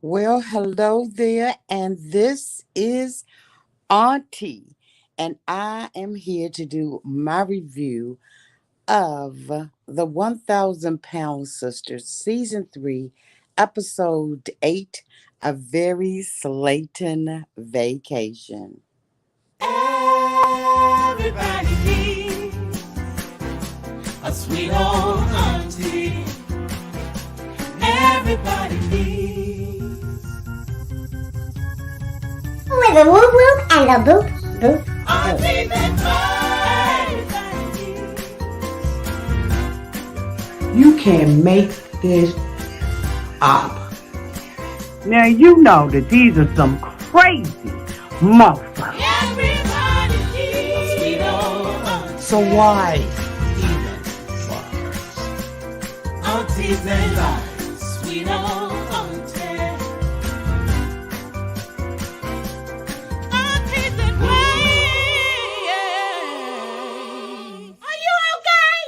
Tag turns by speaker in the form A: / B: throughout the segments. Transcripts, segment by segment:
A: Well, hello there, and this is Auntie, and I am here to do my review of the 1000 Pound Sisters, Season 3, Episode 8, A Very Slaton Vacation.
B: Everybody needs a sweet old auntie. Everybody needs
C: with a whoop whoop and a boop boop
B: auntie
C: boop.
B: that everybody
D: You can't make this up. Now you know that these are some crazy motherfuckers.
B: needs. Everybody needs a sweet old auntie.
A: So why even
B: Aunties and lives, sweet old auntie. Aunties and ways. Are you okay?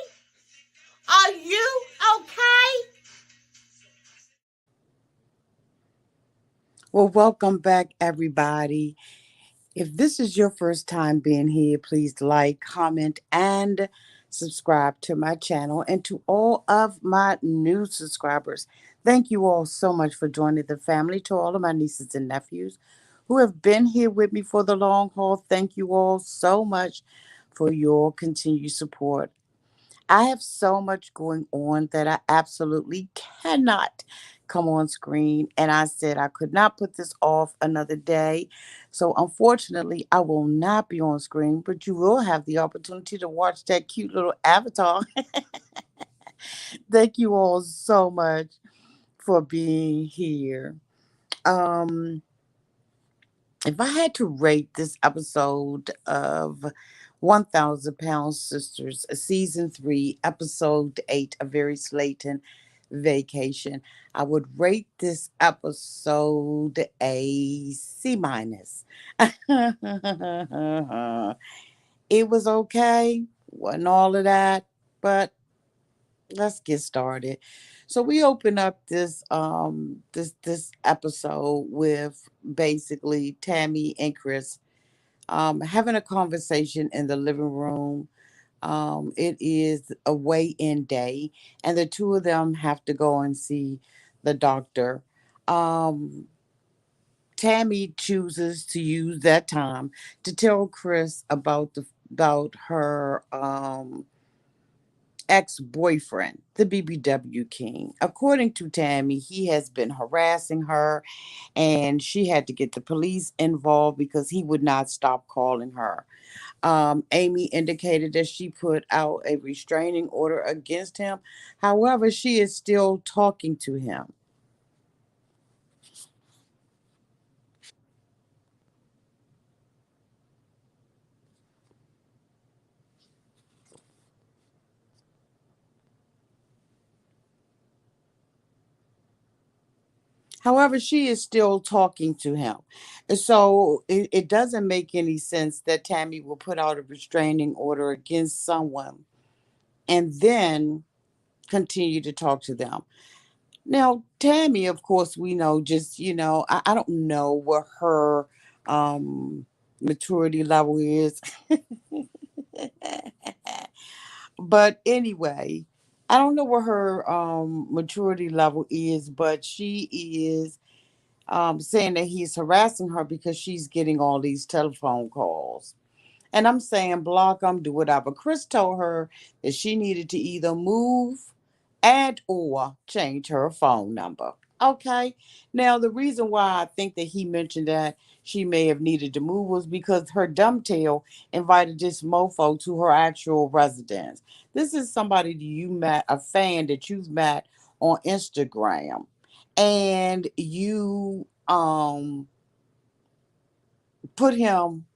B: Are you okay?
A: Well, welcome back, everybody. If this is your first time being here, please like, comment, and subscribe to my channel. And to all of my new subscribers, thank you all so much for joining the family. To all of my nieces and nephews who have been here with me for the long haul, thank you all so much for your continued support. I have so much going on that I absolutely cannot come on screen. And I said I could not put this off another day. So, unfortunately, I will not be on screen, but you will have the opportunity to watch that cute little avatar. Thank you all so much for being here. Um, if I had to rate this episode of 1000 Pound Sisters, Season 3, Episode 8, A Very Slaton Vacation, I would rate this episode a C minus. It was okay, wasn't all of that, but let's get started. So we open up this episode with basically Tammy and Chris having a conversation in the living room. It is a weigh-in day, and the two of them have to go and see the doctor. Um, Tammy chooses to use that time to tell Chris about her ex-boyfriend, the BBW King. According to Tammy, he has been harassing her and she had to get the police involved because he would not stop calling her. Amy indicated that she put out a restraining order against him. However, she is still talking to him. However, she is still talking to him. So it doesn't make any sense that Tammy will put out a restraining order against someone and then continue to talk to them. Now, Tammy, of course, we know just, I don't know what her um, maturity level is. But anyway, I don't know what her maturity level is, but she is saying that he's harassing her because she's getting all these telephone calls. And I'm saying block them, do whatever. Chris told her that she needed to either move and or change her phone number. Okay. Now the reason why I think that he mentioned that she may have needed to move was because her dumb tail invited this mofo to her actual residence. This is somebody that you met, a fan that you've met on Instagram. And you put him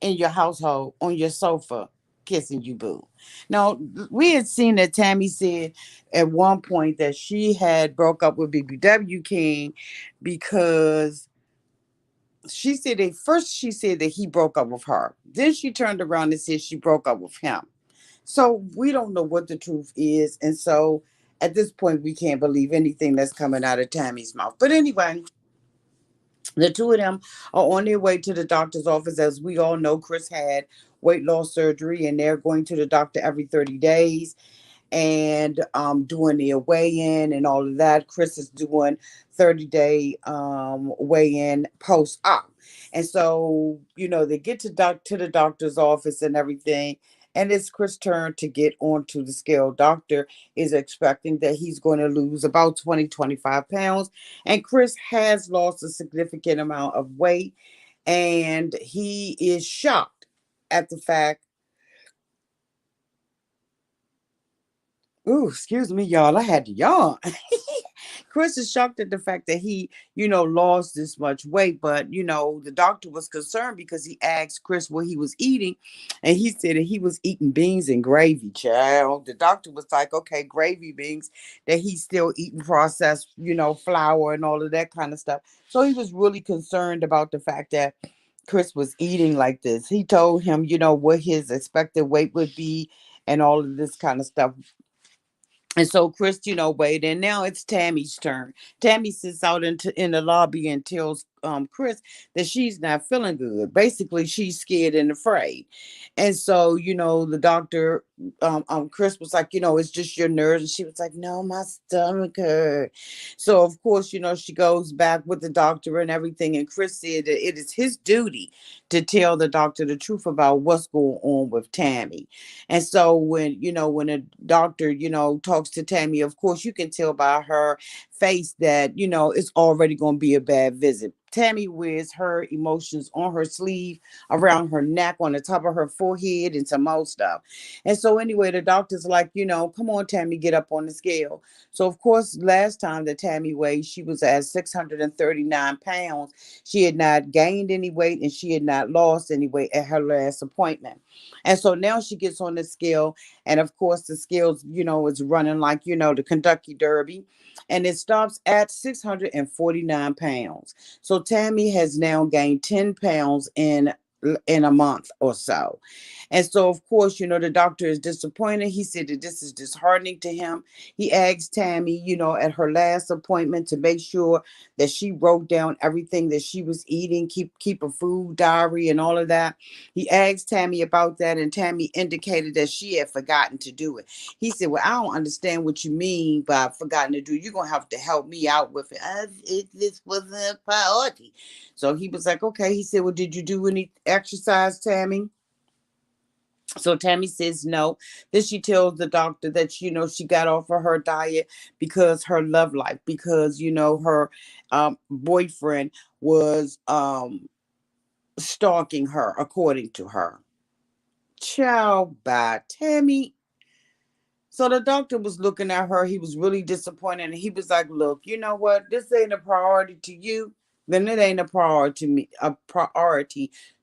A: in your household on your sofa kissing you boo. Now we had seen that Tammy said at one point that she had broke up with BBW King because she said that he broke up with her. Then she turned around and said she broke up with him. So we don't know what the truth is. And so at this point we can't believe anything that's coming out of Tammy's mouth. But anyway, The two of them are on their way to the doctor's office. As we all know, Chris had weight loss surgery, and they're going to the doctor every 30 days and doing their weigh-in and all of that. Chris is doing 30-day weigh-in post-op. And so, they get to the doctor's office and everything. And it's Chris' turn to get onto the scale. Doctor is expecting that he's going to lose about 20-25 pounds. And Chris has lost a significant amount of weight. And he is shocked at the fact. Ooh, excuse me, y'all. I had to yawn. Chris is shocked at the fact that he, lost this much weight. But, the doctor was concerned because he asked Chris what he was eating. And he said that he was eating beans and gravy, child. The doctor was like, okay, gravy beans, that he's still eating processed, flour and all of that kind of stuff. So he was really concerned about the fact that Chris was eating like this. He told him, what his expected weight would be and all of this kind of stuff. And so Chris, wait, and now it's Tammy's turn. Tammy sits out in the lobby and tells Chris that she's not feeling good. Basically, she's scared and afraid. And so, the doctor, Chris was like, it's just your nerves. And she was like, no, my stomach hurt. So of course, she goes back with the doctor and everything. And Chris said that it is his duty to tell the doctor the truth about what's going on with Tammy. And so when a doctor, talks to Tammy, of course, you can tell by her face that, it's already going to be a bad visit. Tammy wears her emotions on her sleeve, around her neck, on the top of her forehead, and some more stuff. And so, anyway, the doctor's like, come on, Tammy, get up on the scale. So, of course, last time that Tammy weighed, she was at 639 pounds. She had not gained any weight and she had not lost any weight at her last appointment. And so now she gets on the scale, and of course, the scales, is running like, the Kentucky Derby, and it stops at 649 pounds. So Tammy has now gained 10 pounds in a month or so. And so, of course, the doctor is disappointed. He said that this is disheartening to him. He asked Tammy, at her last appointment, to make sure that she wrote down everything that she was eating, keep a food diary and all of that. He asked Tammy about that, and Tammy indicated that she had forgotten to do it. He said, well, I don't understand what you mean by forgotten to do. You're going to have to help me out with it. This wasn't a priority. So he was like, okay. He said, well, did you do any exercise, Tammy? So Tammy says no. Then she tells the doctor that, she got off of her diet because her love life, because, her boyfriend was stalking her, according to her. Ciao, bye, Tammy. So the doctor was looking at her. He was really disappointed. And he was like, look, you know what? This ain't a priority to you. Then it ain't a priority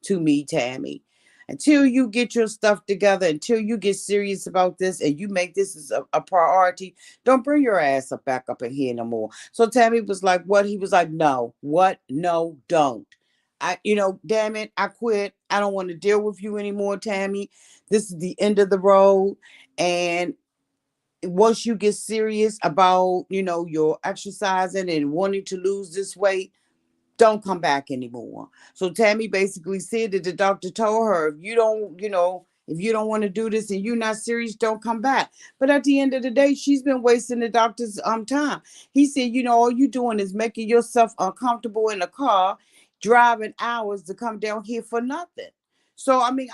A: to me, Tammy. Until you get your stuff together, until you get serious about this and you make this as a priority, don't bring your ass up back up in here no more. So Tammy was like, what? He was like, no. What? No, don't. Damn it, I quit. I don't want to deal with you anymore, Tammy. This is the end of the road. And once you get serious about, your exercising and wanting to lose this weight, don't come back anymore. So Tammy basically said that the doctor told her, if you don't want to do this and you're not serious, don't come back. But at the end of the day, she's been wasting the doctor's time. He said, all you doing is making yourself uncomfortable in the car, driving hours to come down here for nothing. So I mean,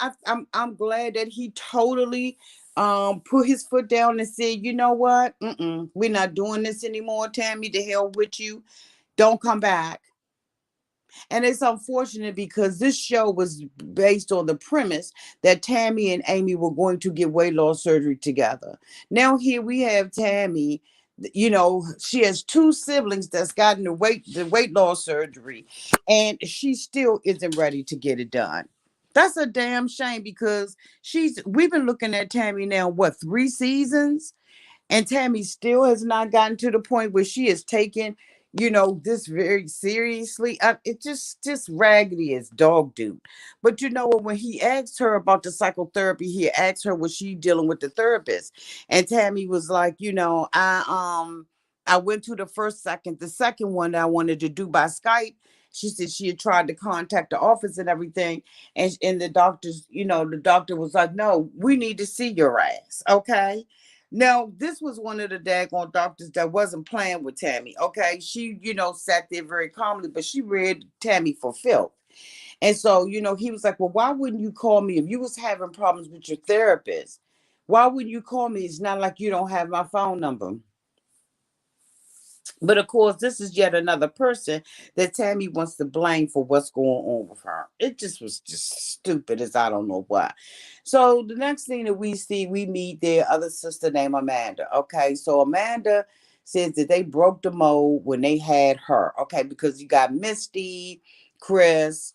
A: I'm glad that he totally put his foot down and said, you know what? We're not doing this anymore, Tammy. The hell with you. Don't come back. And it's unfortunate because this show was based on the premise that Tammy and Amy were going to get weight loss surgery together. Now here we have Tammy, she has two siblings that's gotten the weight loss surgery, and she still isn't ready to get it done. That's a damn shame because we've been looking at Tammy now, what, 3 seasons? And Tammy still has not gotten to the point where she is taking, this very seriously. It just raggedy as dog do. But when he asked her about the psychotherapy, he asked her was she dealing with the therapist, and Tammy was like, I went to the first second. The second one that I wanted to do by Skype, she said she had tried to contact the office and everything. And the doctors, the doctor was like, no, we need to see your ass. Okay. Now, this was one of the daggone doctors that wasn't playing with Tammy. Okay. She, sat there very calmly, but she read Tammy for filth. And so, he was like, well, why wouldn't you call me if you was having problems with your therapist? Why wouldn't you call me? It's not like you don't have my phone number. But of course, this is yet another person that Tammy wants to blame for what's going on with her. It just was just stupid as I don't know why. So the next thing that we see, we meet their other sister named Amanda. Okay, so Amanda says that they broke the mold when they had her. Okay, because you got Misty, Chris,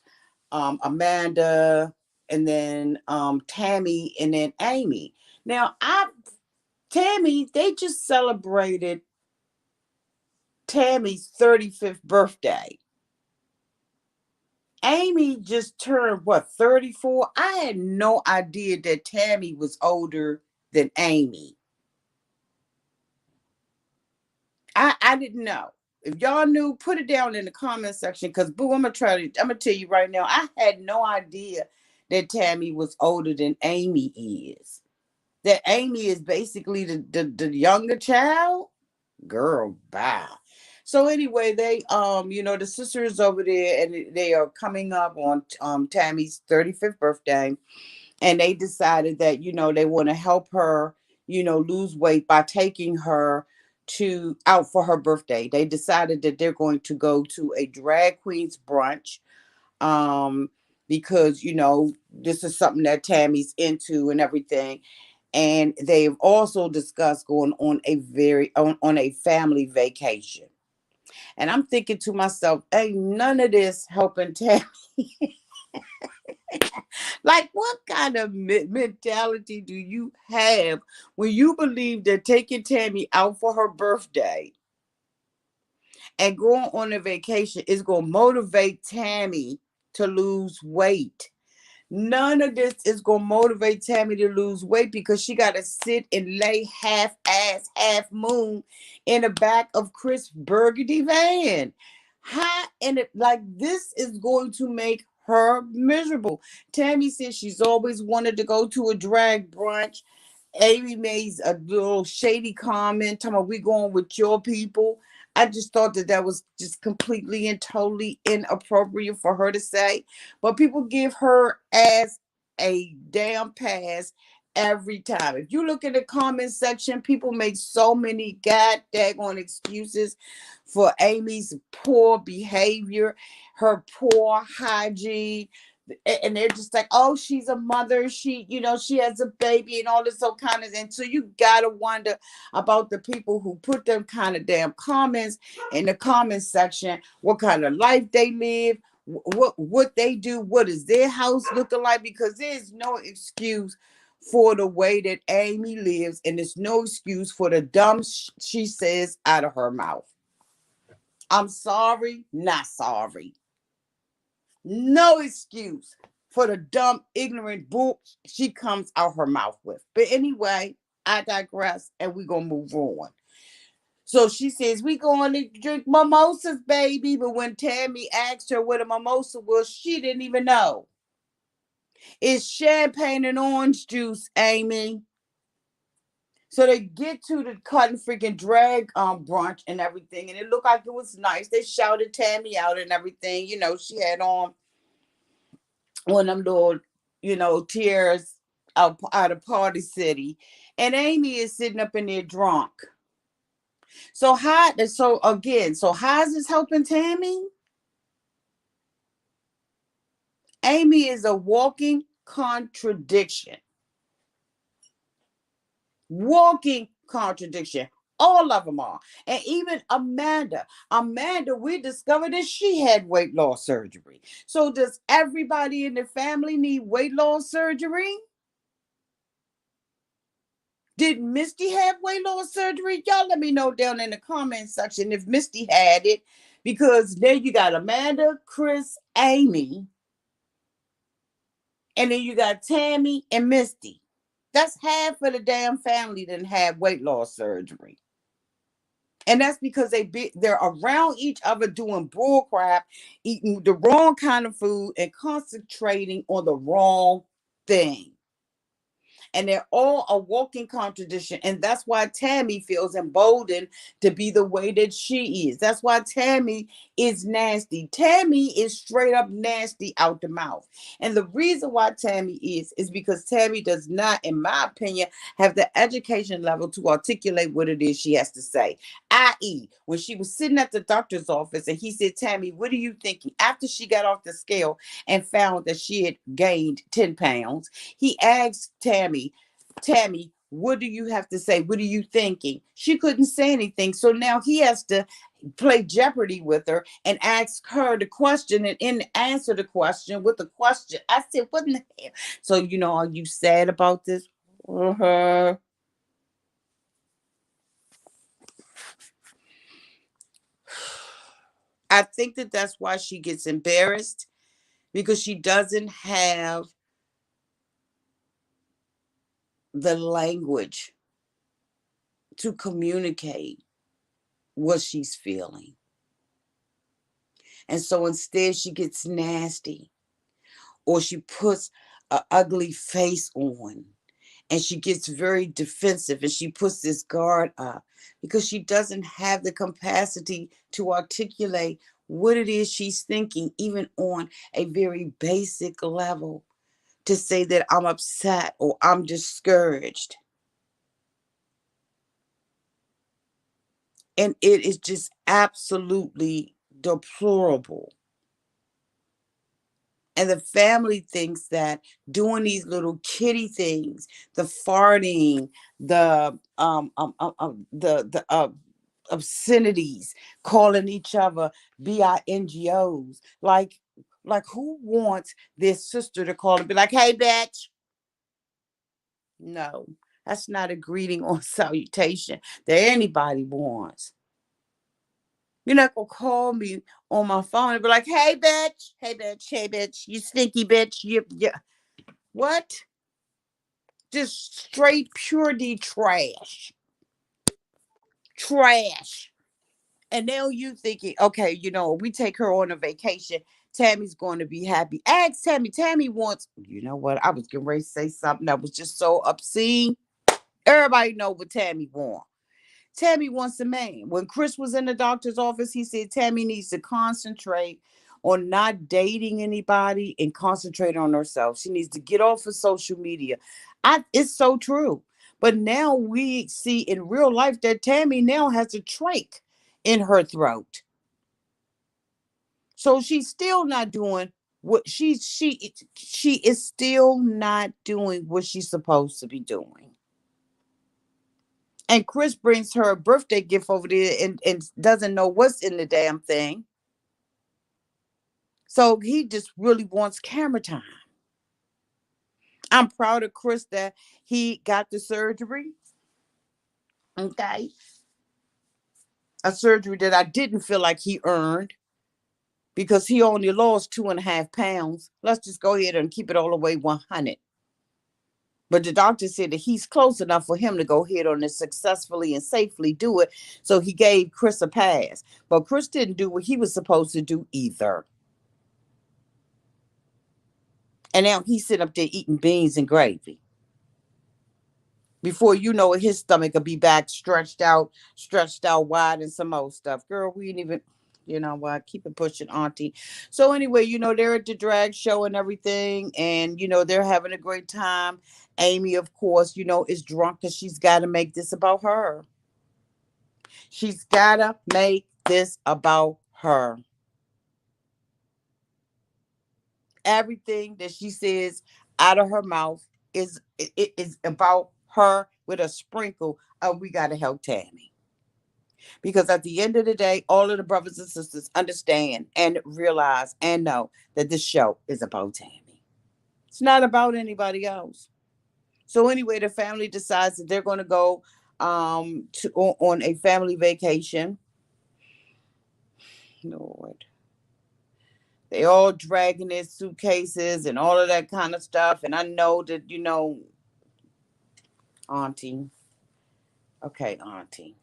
A: Amanda, and then Tammy, and then Amy. Now, Tammy, they just celebrated Tammy's 35th birthday. Amy just turned what, 34? I had no idea that Tammy was older than Amy. I didn't know. If y'all knew, put it down in the comment section. Cause boo, I'm gonna tell you right now, I had no idea that Tammy was older than Amy is. That Amy is basically the younger child. Girl, bye. So anyway, they the sisters over there, and they are coming up on Tammy's 35th birthday, and they decided that they want to help her lose weight by taking her to out for her birthday. They decided that they're going to go to a drag queens brunch, um because this is something that Tammy's into and everything. And they've also discussed going on a family vacation. And I'm thinking to myself, ain't none of this helping Tammy. Like, what kind of mentality do you have when you believe that taking Tammy out for her birthday and going on a vacation is going to motivate Tammy to lose weight? None of this is going to motivate Tammy to lose weight, because she got to sit and lay half ass, half moon in the back of Chris Burgundy van. How, and it, like, this is going to make her miserable. Tammy says she's always wanted to go to a drag brunch. Amy made a little shady comment talking about we going with your people. I just thought that was just completely and totally inappropriate for her to say. But people give her as a damn pass every time. If you look at the comment section, people make so many god daggone excuses for Amy's poor behavior, her poor hygiene, and they're just like, oh, she's a mother, she has a baby and all this so kind of. And so you gotta wonder about the people who put them kind of damn comments in the comment section, what kind of life they live, what they do, what is their house looking like, because there's no excuse for the way that Amy lives, and there's no excuse for the dumb she says out of her mouth. I'm sorry, not sorry. No excuse for the dumb, ignorant bull she comes out her mouth with. But anyway, I digress, and we're going to move on. So she says, we going to drink mimosas, baby. But when Tammy asked her what a mimosa was, she didn't even know. It's champagne and orange juice, Amy. So they get to the cotton freaking drag brunch and everything, and it looked like it was nice. They shouted Tammy out and everything. She had on one of them little, tears out of Party City. And Amy is sitting up in there drunk. So how is this helping Tammy? Amy is a walking contradiction. Walking contradiction. All of them are. And even Amanda. Amanda, we discovered that she had weight loss surgery. So does everybody in the family need weight loss surgery? Did Misty have weight loss surgery? Y'all let me know down in the comment section if Misty had it. Because then you got Amanda, Chris, Amy, and then you got Tammy and Misty. That's half of the damn family didn't have weight loss surgery. And that's because they're around each other doing bull crap, eating the wrong kind of food and concentrating on the wrong thing. And they're all a walking contradiction. And that's why Tammy feels emboldened to be the way that she is. That's why Tammy is nasty. Tammy is straight up nasty out the mouth. And the reason why Tammy is because Tammy does not, in my opinion, have the education level to articulate what it is she has to say. I.e., when she was sitting at the doctor's office and he said, Tammy, what are you thinking? After she got off the scale and found that she had gained 10 pounds, he asked Tammy, what do you have to say? What are you thinking? She couldn't say anything. So now he has to play Jeopardy with her and ask her the question and answer the question with the question. I said, what in the hell? So, are you sad about this? Uh-huh. I think that that's why she gets embarrassed, because she doesn't have the language to communicate what she's feeling. And so instead, she gets nasty, or she puts an ugly face on, and she gets very defensive, and she puts this guard up because she doesn't have the capacity to articulate what it is she's thinking, even on a very basic level, to say that I'm upset or I'm discouraged. And it is just absolutely deplorable. And the family thinks that doing these little kitty things, the farting, the obscenities, calling each other bingos, like who wants their sister to call and be like, "Hey, bitch"? No, that's not a greeting or salutation that anybody wants. You're not gonna call me on my phone and be like, "Hey, bitch, hey, bitch, hey, bitch, you stinky bitch, you what?" Just straight pure D trash, trash. And now you thinking, okay, we take her on a vacation. Tammy's going to be happy. Ask Tammy. Tammy wants. You know what? I was getting ready to say something that was just so obscene. Everybody know what Tammy wants. Tammy wants a man. When Chris was in the doctor's office, he said Tammy needs to concentrate on not dating anybody and concentrate on herself. She needs to get off of social media. It's so true. But now we see in real life that Tammy now has a trach in her throat. So she's still not doing what she is still not doing what she's supposed to be doing. And Chris brings her a birthday gift over there and doesn't know what's in the damn thing. So he just really wants camera time. I'm proud of Chris that he got the surgery. Okay. A surgery that I didn't feel like he earned, because he only lost 2.5 pounds. Let's just go ahead and keep it all the way 100. But the doctor said that he's close enough for him to go ahead on and successfully and safely do it. So he gave Chris a pass. But Chris didn't do what he was supposed to do either. And now he's sitting up there eating beans and gravy. Before you know it, his stomach will be back stretched out wide and some old stuff. Girl, we ain't even, you know what? Keep it pushing, Auntie. So anyway, they're at the drag show and everything, and they're having a great time. Amy, of course, is drunk because she's got to make this about her. She's got to make this about her. Everything that she says out of her mouth is about her with a sprinkle of we got to help Tammy. Because at the end of the day, all of the brothers and sisters understand and realize and know that this show is about Tammy. It's not about anybody else. So anyway, the family decides that they're going to go on a family vacation. Lord. They all dragging their suitcases and all of that kind of stuff. And I know that, Auntie. Okay, Auntie.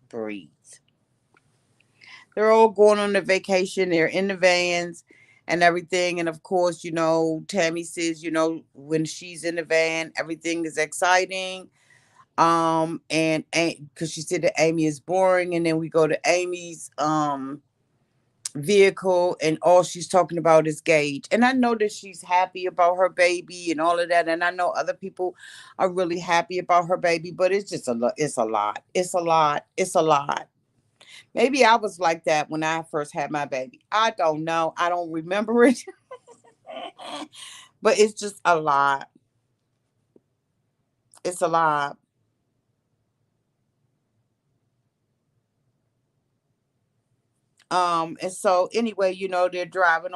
A: breathe. They're all going on the vacation. They're in the vans and everything. And of course, Tammy says, when she's in the van, everything is exciting. And because she said that Amy is boring, and then we go to Amy's vehicle, and all she's talking about is Gage. And I know that she's happy about her baby and all of that, and I know other people are really happy about her baby, but it's just a lot. It's a lot. It's a lot. It's a lot. Maybe I was like that when I first had my baby. I don't know. I don't remember it. But it's just a lot. It's a lot. And so anyway, they're driving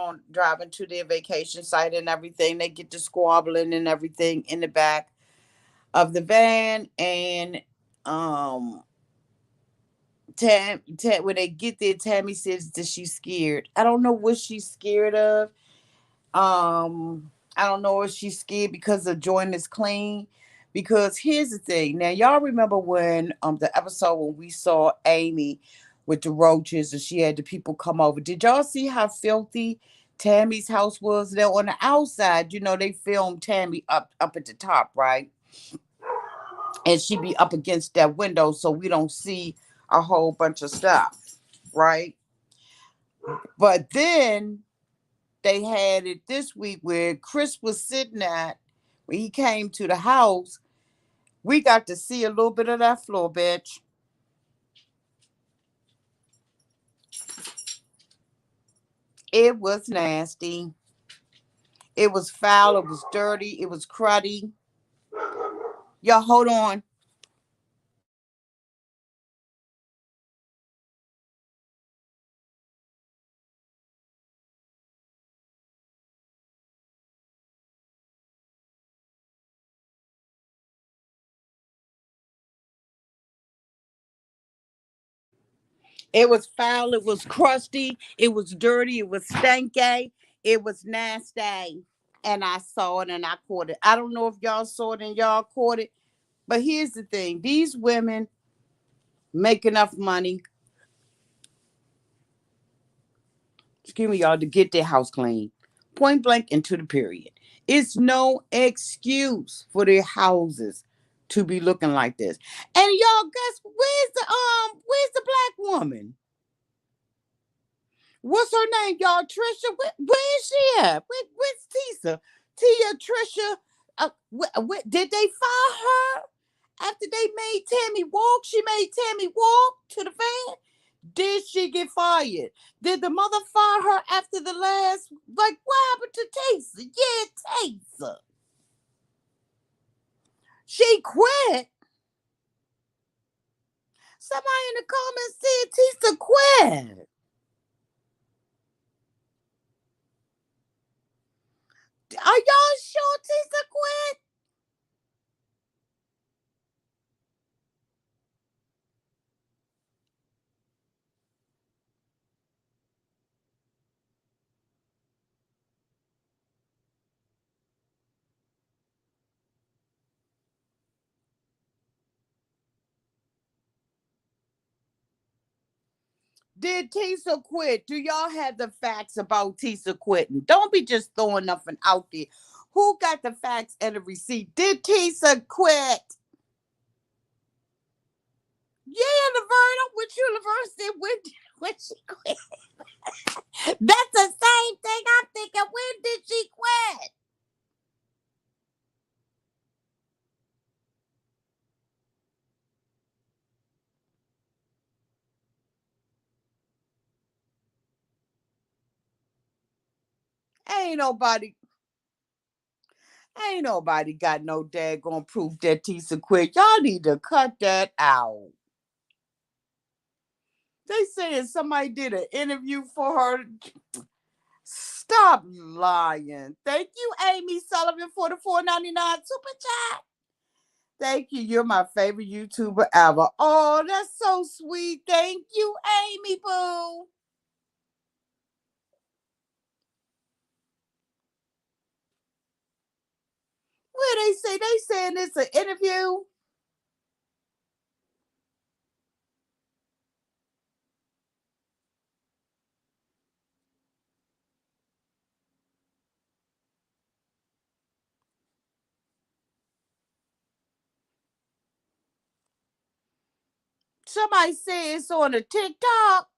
A: to their vacation site and everything. They get to squabbling and everything in the back of the van. And um when they get there, Tammy says that she's scared. I don't know what she's scared of. I don't know if she's scared because the joint is clean. Because here's the thing. Now, y'all remember when the episode when we saw Amy with the roaches and she had the people come over. Did y'all see how filthy Tammy's house was? Now on the outside, they filmed Tammy up at the top, right? And she be up against that window so we don't see a whole bunch of stuff, right? But then they had it this week where Chris was sitting at when he came to the house. We got to see a little bit of that floor, bitch. It was nasty. It was foul. It was dirty. It was cruddy. Y'all, hold on. It was foul. It was crusty. It was dirty. It was stanky. It was nasty. And I saw it and I caught it. I don't know if y'all saw it and y'all caught it. But here's the thing. These women make enough money, excuse me, y'all, to get their house clean. Point blank and to the period. It's no excuse for their houses to be looking like this. And y'all, guess where's the black woman? What's her name, y'all? Trisha? Where is she at? Where's Tisa? Tia, Trisha? Did they fire her after they made Tammy walk? She made Tammy walk to the van. Did she get fired? Did the mother fire her after the last? Like, what happened to Tisa? Yeah, Tisa. She quit. Somebody in the comments said Tisa quit. Are y'all sure Tisa quit? Did Tisa quit? Do y'all have the facts about Tisa quitting? Don't be just throwing nothing out there. Who got the facts and the receipt? Did Tisa quit? Yeah, Laverne, I'm with you, Laverne said when she quit. That's the same thing I'm thinking. When did she quit? Ain't nobody, ain't nobody got no daggone proof that Tisa quit. Y'all need to cut that out. They saying somebody did an interview for her. Stop lying. Thank you, Amy Sullivan, for the $4.99 super chat. Thank you. You're my favorite YouTuber ever. Oh, that's so sweet. Thank you, Amy Boo. What they say? They saying it's an interview. Somebody say it's on a TikTok.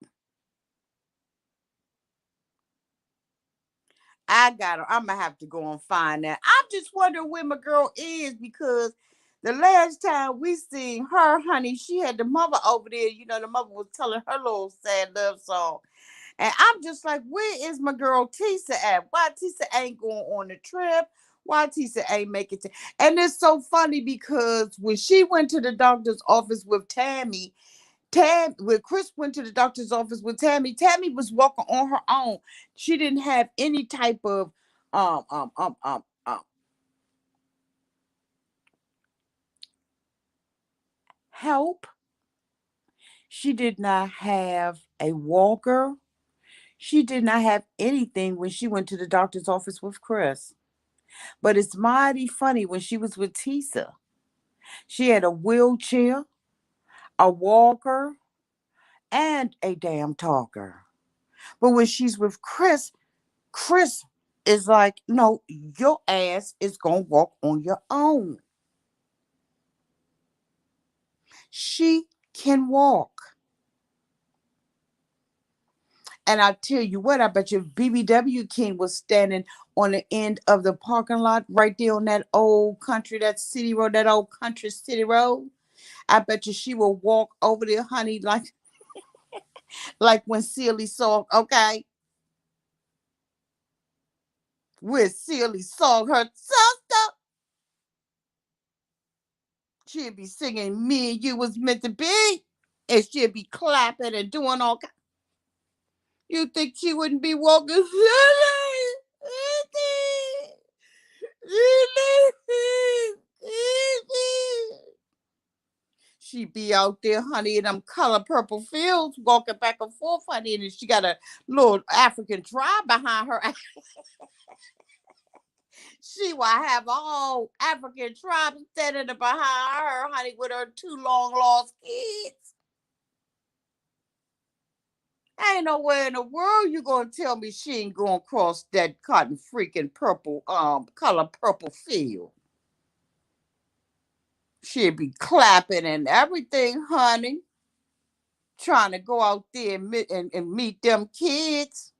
A: I got her. I'm gonna have to go and find that. I'm just wondering where my girl is because the last time we seen her, honey, she had the mother over there. You know, the mother was telling her little sad love song. And I'm just like, where is my girl Tisa at? Why Tisa ain't going on the trip? Why Tisa ain't making it? And it's so funny because when she went to the doctor's office with Tammy, when Chris went to the doctor's office with Tammy, Tammy was walking on her own. She didn't have any type of um um um um, um help. She did not have a walker. She did not have anything when she went to the doctor's office with Chris. But it's mighty funny when she was with Tisa. She had a wheelchair, a walker, and a damn talker. But when she's with Chris, Chris is like, no, your ass is going to walk on your own. She can walk. And I tell you what, I bet you BBW King was standing on the end of the parking lot right there on that old country, that city road, that old country city road. I bet you she will walk over there, honey, like when Celie saw, okay, when Celie saw her sister, she'd be singing "Me and You Was Meant to Be," and she'd be clapping and doing all. You think she wouldn't be walking? She be out there, honey, in them color purple fields, walking back and forth, honey, and she got a little African tribe behind her. She will have all African tribes standing behind her, honey, with her two long lost kids. Ain't nowhere in the world you gonna tell me she ain't gonna cross that cotton freaking purple color purple field. She'd be clapping and everything, honey, trying to go out there and meet them kids.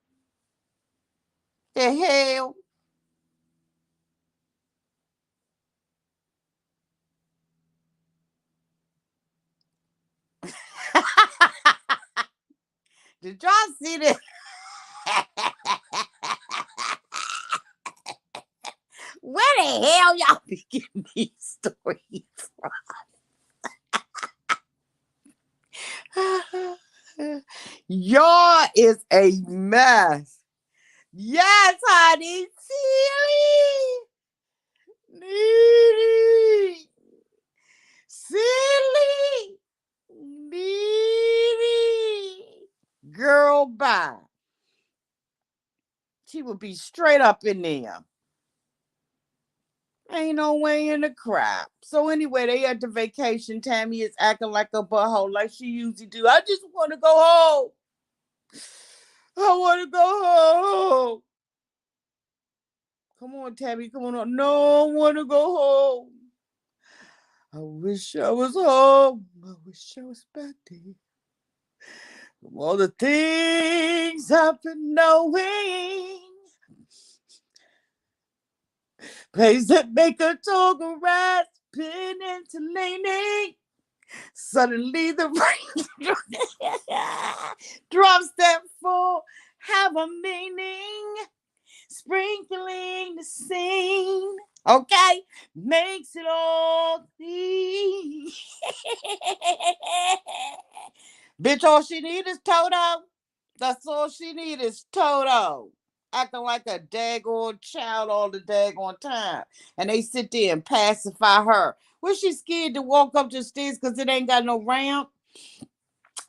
A: The hell. Did y'all see this? Where the hell y'all be getting these stories from? Y'all is a mess. Yes, honey. Silly. Silly. Silly. Girl, bye. She would be straight up in there. Ain't no way in the crap. So anyway, they at the vacation. Tammy is acting like a butthole like she usually do. I just want to go home. I want to go home. Come on, Tammy. Come on. No, I want to go home. I wish I was home. I wish I was back there. From all the things I've been knowing. Place that make a toggle rise, spin into leaning. Suddenly the rain drops that fall have a meaning, sprinkling the scene. Okay, makes it all clean. Bitch, all she need is Toto. That's all she need is Toto. Acting like a daggone child all the daggone time. And they sit there and pacify her. Was she scared to walk up the stairs because it ain't got no ramp?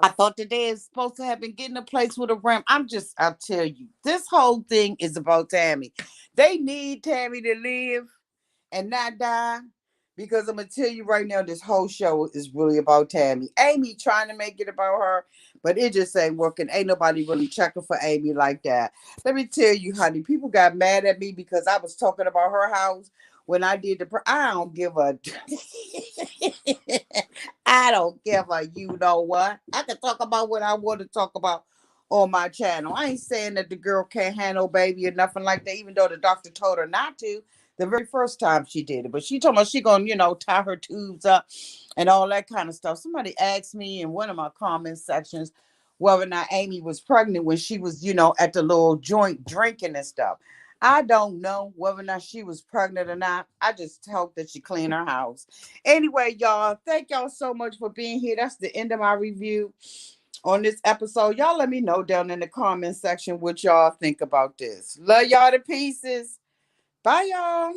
A: I thought the day is supposed to have been getting a place with a ramp. I'll tell you, this whole thing is about Tammy. They need Tammy to live and not die. Because I'm gonna tell you right now, this whole show is really about Tammy. Amy trying to make it about her, but it just ain't working. Ain't nobody really checking for Amy like that. Let me tell you, honey, people got mad at me because I was talking about her house when I did I don't give a I don't give a you know what. I can talk about what I want to talk about on my channel. I ain't saying that the girl can't handle baby or nothing like that, even though the doctor told her not to the very first time she did it. But she told me she gonna, tie her tubes up and all that kind of stuff. Somebody asked me in one of my comment sections whether or not Amy was pregnant when she was, at the little joint drinking and stuff. I don't know whether or not she was pregnant or not. I just hope that she cleaned her house. Anyway, y'all, thank y'all so much for being here. That's the end of my review on this episode. Y'all let me know down in the comment section what y'all think about this. Love y'all to pieces. Bye, y'all.